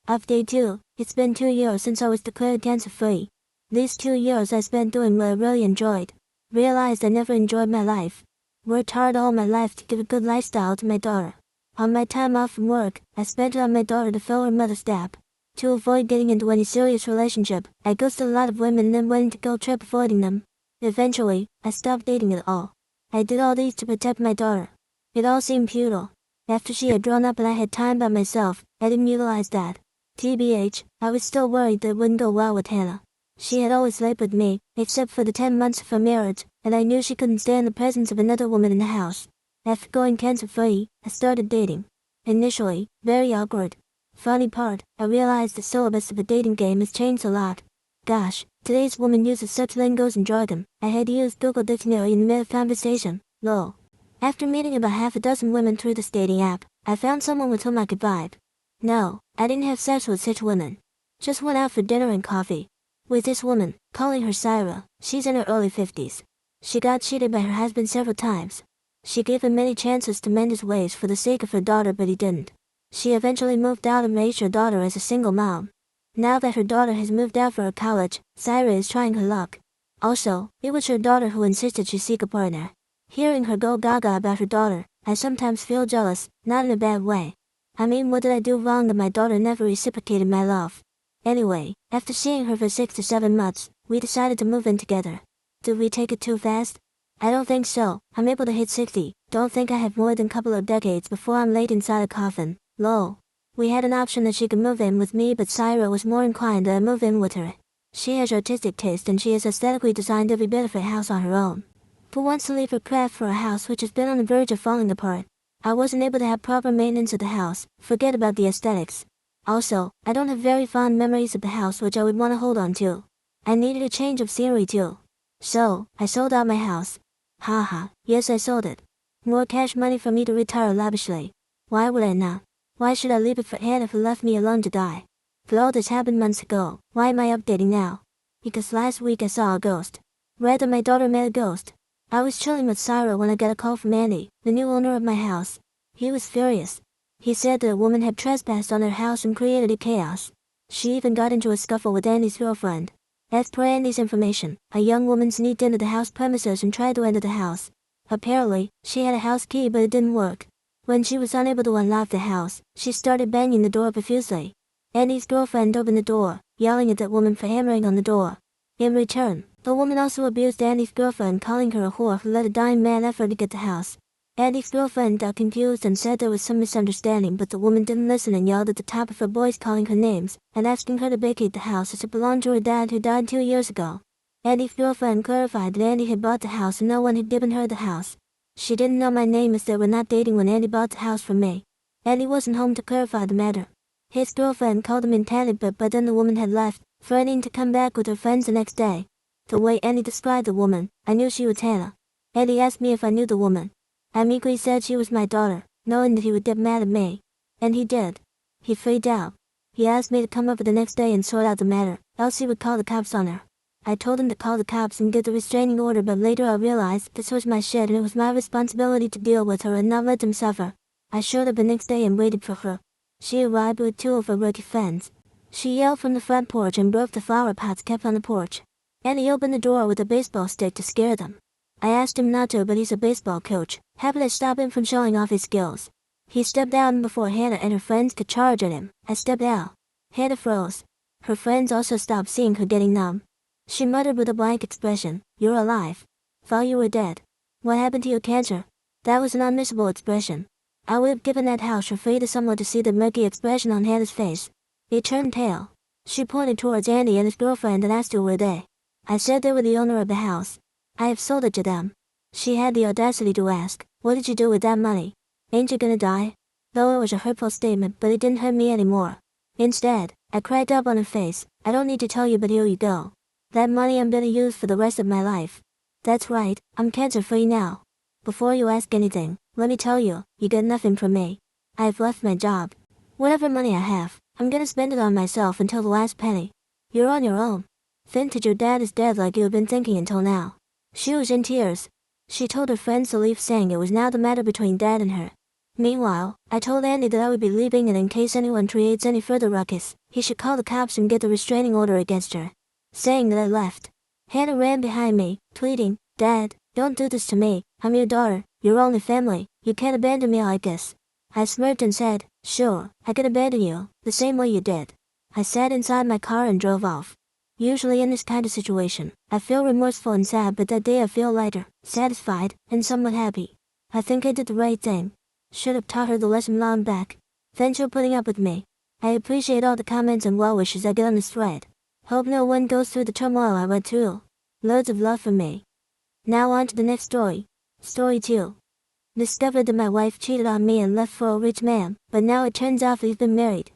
Update 2. It's been 2 years since I was declared cancer-free. These 2 years I spent doing what I really enjoyed. Realized I never enjoyed my life. Worked hard all my life to give a good lifestyle to my daughter. On my time off from work, I spent it on my daughter to fill her mother's gap. To avoid getting into any serious relationship, I ghosted a lot of women and then went into guilt trip avoiding them. Eventually, I stopped dating at all. I did all these to protect my daughter. It all seemed futile. After she had grown up and I had time by myself, I didn't utilize that. TBH, I was still worried that it wouldn't go well with Hannah. She had always lived with me, except for the 10 months of her marriage, and I knew she couldn't stand the presence of another woman in the house. After going cancer-free, I started dating. Initially, very awkward. Funny part, I realized the syllabus of the dating game has changed a lot. Gosh, today's woman uses such lingos and jargon, I had to use Google Dictionary in the middle of conversation, lol. After meeting about half a dozen women through this dating app, I found someone with whom I could vibe. No, I didn't have sex with such women. Just went out for dinner and coffee. With this woman, calling her Syra, she's in her early 50s. She got cheated by her husband several times. She gave him many chances to mend his ways for the sake of her daughter, but he didn't. She eventually moved out and raised her daughter as a single mom. Now that her daughter has moved out for her college, Syra is trying her luck. Also, it was her daughter who insisted she seek a partner. Hearing her go gaga about her daughter, I sometimes feel jealous, not in a bad way. I mean, what did I do wrong that my daughter never reciprocated my love? Anyway, after seeing her for 6 to 7 months, we decided to move in together. Did we take it too fast? I don't think so. I'm able to hit 60, don't think I have more than a couple of decades before I'm laid inside a coffin, lol. We had an option that she could move in with me, but Syra was more inclined that I move in with her. She has artistic taste and she has aesthetically designed every bit of her house on her own. But wants to leave her craft for a house which has been on the verge of falling apart. I wasn't able to have proper maintenance of the house, forget about the aesthetics. Also, I don't have very fond memories of the house which I would want to hold on to. I needed a change of scenery too. So, I sold out my house. Haha, yes, I sold it. More cash money for me to retire lavishly. Why would I not? Why should I leave it for Hannah who left me alone to die? But all this happened months ago, why am I updating now? Because last week I saw a ghost. Rather, my daughter met a ghost. I was chilling with Syra when I got a call from Andy, the new owner of my house. He was furious. He said that a woman had trespassed on their house and created a chaos. She even got into a scuffle with Andy's girlfriend. As per Andy's information, a young woman sneaked into the house premises and tried to enter the house. Apparently, she had a house key but it didn't work. When she was unable to unlock the house, she started banging the door profusely. Andy's girlfriend opened the door, yelling at that woman for hammering on the door. In return, the woman also abused Andy's girlfriend, calling her a whore who let a dying man effort to get the house. Andy's girlfriend got confused and said there was some misunderstanding, but the woman didn't listen and yelled at the top of her voice, calling her names and asking her to vacate the house as it belonged to her dad who died 2 years ago. Andy's girlfriend clarified that Andy had bought the house and no one had given her the house. She didn't know my name as they were not dating when Andy bought the house from me. Andy wasn't home to clarify the matter. His girlfriend called him in panic, but by then the woman had left, threatening to come back with her friends the next day. The way Andy described the woman, I knew she was Hannah. Andy asked me if I knew the woman. I meekly said she was my daughter, knowing that he would get mad at me. And he did. He freaked out. He asked me to come over the next day and sort out the matter, else he would call the cops on her. I told him to call the cops and get the restraining order, but later I realized this was my shit and it was my responsibility to deal with her and not let them suffer. I showed up the next day and waited for her. She arrived with 2 of her rookie friends. She yelled from the front porch and broke the flower pots kept on the porch. Andy opened the door with a baseball stick to scare them. I asked him not to, but he's a baseball coach. Happy to stop him from showing off his skills. He stepped out, and before Hannah and her friends could charge at him, I stepped out. Hannah froze. Her friends also stopped, seeing her getting numb. She muttered with a blank expression, "You're alive. Thought you were dead. What happened to your cancer?" That was an unmissable expression. I would have given that house for free to someone to see the murky expression on Hannah's face. It turned pale. She pointed towards Andy and his girlfriend and asked who were they. I said they were the owner of the house. I have sold it to them. She had the audacity to ask, "What did you do with that money? Ain't you gonna die?" Though it was a hurtful statement, but it didn't hurt me anymore. Instead, I cracked up on her face. "I don't need to tell you, but here you go. That money I'm gonna use for the rest of my life. That's right, I'm cancer-free now. Before you ask anything, let me tell you, you get nothing from me. I have left my job. Whatever money I have, I'm gonna spend it on myself until the last penny. You're on your own. Think that your dad is dead like you have been thinking until now." She was in tears. She told her friends to leave, saying it was now the matter between Dad and her. Meanwhile, I told Andy that I would be leaving and in case anyone creates any further ruckus, he should call the cops and get a restraining order against her. Saying that I left, Hannah ran behind me, tweeting, "Dad, don't do this to me, I'm your daughter, your only family, you can't abandon me like this." I smirked and said, "Sure, I can abandon you, the same way you did." I sat inside my car and drove off. Usually in this kind of situation, I feel remorseful and sad, but that day I feel lighter, satisfied, and somewhat happy. I think I did the right thing. Should have taught her the lesson long back. Thanks for putting up with me. I appreciate all the comments and well wishes I get on this thread. Hope no one goes through the turmoil I went through. Loads of love from me. Now on to the next story. Story 2. Discovered that my wife cheated on me and left for a rich man, but now it turns out we've been married.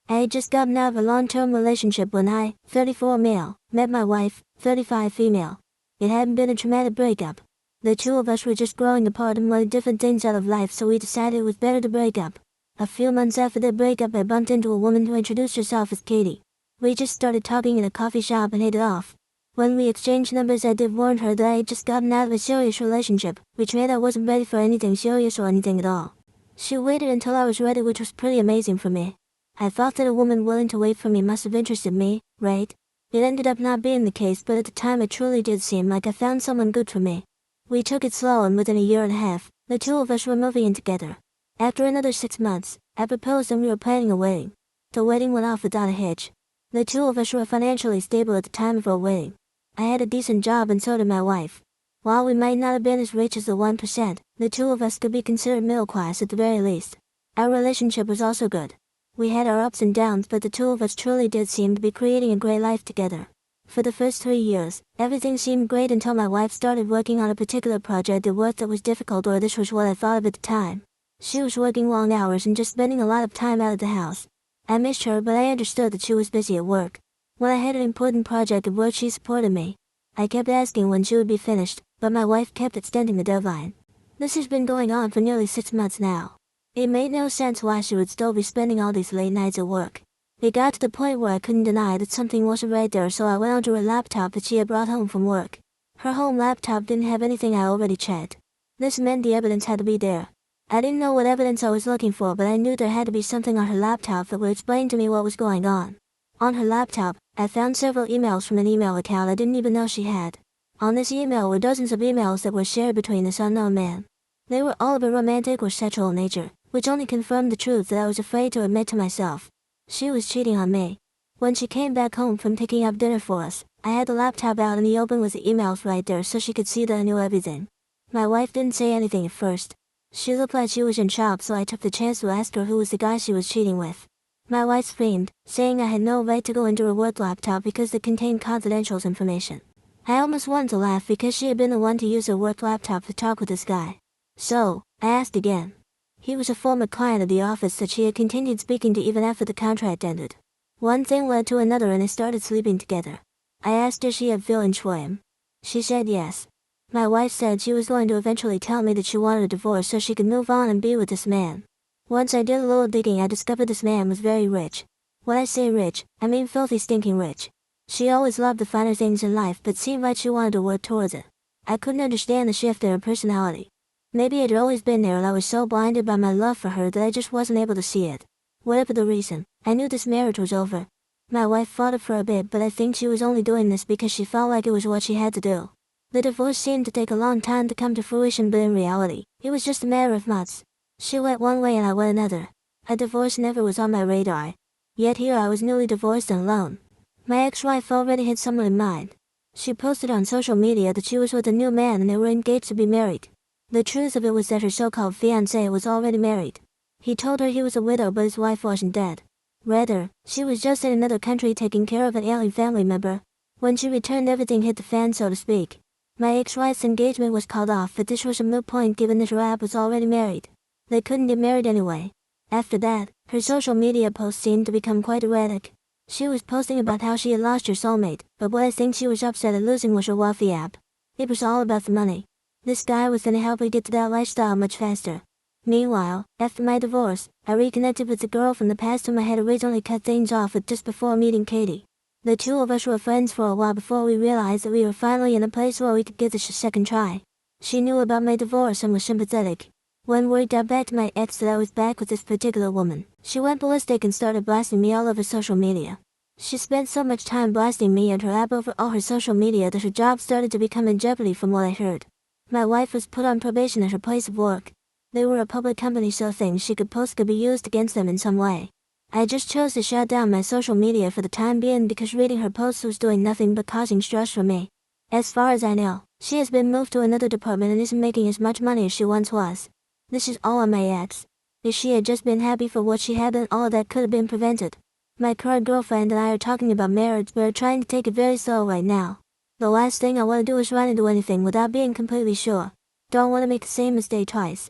I had just gotten out of a long-term relationship when I, 34 male, met my wife, 35 female. It hadn't been a traumatic breakup. The two of us were just growing apart and wanted different things out of life, so we decided it was better to break up. A few months after that breakup, I bumped into a woman who introduced herself as Katie. We just started talking in a coffee shop and hit it off. When we exchanged numbers, I did warn her that I had just gotten out of a serious relationship, which meant I wasn't ready for anything serious or anything at all. She waited until I was ready, which was pretty amazing for me. I thought that a woman willing to wait for me must have interested me, right? It ended up not being the case, but at the time it truly did seem like I found someone good for me. We took it slow, and within a year and a half, the two of us were moving in together. After another 6 months, I proposed and we were planning a wedding. The wedding went off without a hitch. The two of us were financially stable at the time of our wedding. I had a decent job and so did my wife. While we might not have been as rich as the 1%, the two of us could be considered middle class at the very least. Our relationship was also good. We had our ups and downs, but the two of us truly did seem to be creating a great life together. For the first 3 years, everything seemed great until my wife started working on a particular project at work that was difficult, or this was what I thought of at the time. She was working long hours and just spending a lot of time out of the house. I missed her, but I understood that she was busy at work. When I had an important project at work, she supported me. I kept asking when she would be finished, but my wife kept extending the deadline. This has been going on for nearly 6 months now. It made no sense why she would still be spending all these late nights at work. It got to the point where I couldn't deny that something wasn't right there, so I went onto her laptop that she had brought home from work. Her home laptop didn't have anything I already checked. This meant the evidence had to be there. I didn't know what evidence I was looking for, but I knew there had to be something on her laptop that would explain to me what was going on. On her laptop, I found several emails from an email account I didn't even know she had. On this email were dozens of emails that were shared between this unknown man. They were all of a romantic or sexual nature, which only confirmed the truth that I was afraid to admit to myself. She was cheating on me. When she came back home from picking up dinner for us, I had the laptop out and the open with the emails right there so she could see that I knew everything. My wife didn't say anything at first. She looked like she was in shock, so I took the chance to ask her who was the guy she was cheating with. My wife screamed, saying I had no right to go into her work laptop because it contained confidential information. I almost wanted to laugh because she had been the one to use her work laptop to talk with this guy. So, I asked again. He was a former client of the office that she had continued speaking to even after the contract ended. One thing led to another and they started sleeping together. I asked her if she had feelings for him. She said yes. My wife said she was going to eventually tell me that she wanted a divorce so she could move on and be with this man. Once I did a little digging, I discovered this man was very rich. When I say rich, I mean filthy stinking rich. She always loved the finer things in life, but seemed like she wanted to work towards it. I couldn't understand the shift in her personality. Maybe it had always been there and I was so blinded by my love for her that I just wasn't able to see it. Whatever the reason, I knew this marriage was over. My wife fought it for a bit, but I think she was only doing this because she felt like it was what she had to do. The divorce seemed to take a long time to come to fruition, but in reality, it was just a matter of months. She went one way and I went another. A divorce never was on my radar. Yet here I was newly divorced and alone. My ex-wife already had someone in mind. She posted on social media that she was with a new man and they were engaged to be married. The truth of it was that her so-called fiancé was already married. He told her he was a widow, but his wife wasn't dead. Rather, she was just in another country taking care of an ailing family member. When she returned, everything hit the fan, so to speak. My ex-wife's engagement was called off, but this was a moot point given that her app was already married. They couldn't get married anyway. After that, her social media posts seemed to become quite erratic. She was posting about how she had lost her soulmate, but what I think she was upset at losing was her wealthy app. It was all about the money. This guy was gonna help her get to that lifestyle much faster. Meanwhile, after my divorce, I reconnected with the girl from the past whom I had originally cut things off with just before meeting Katie. The two of us were friends for a while before we realized that we were finally in a place where we could give this a second try. She knew about my divorce and was sympathetic. One worried I begged my ex that I was back with this particular woman. She went ballistic and started blasting me all over social media. She spent so much time blasting me and her app over all her social media that her job started to become in jeopardy from what I heard. My wife was put on probation at her place of work. They were a public company, so things she could post could be used against them in some way. I just chose to shut down my social media for the time being because reading her posts was doing nothing but causing stress for me. As far as I know, she has been moved to another department and isn't making as much money as she once was. This is all on my ex. If she had just been happy for what she had, then all of that could have been prevented. My current girlfriend and I are talking about marriage, but are trying to take it very slow right now. The last thing I want to do is run into anything without being completely sure. Don't want to make the same mistake twice.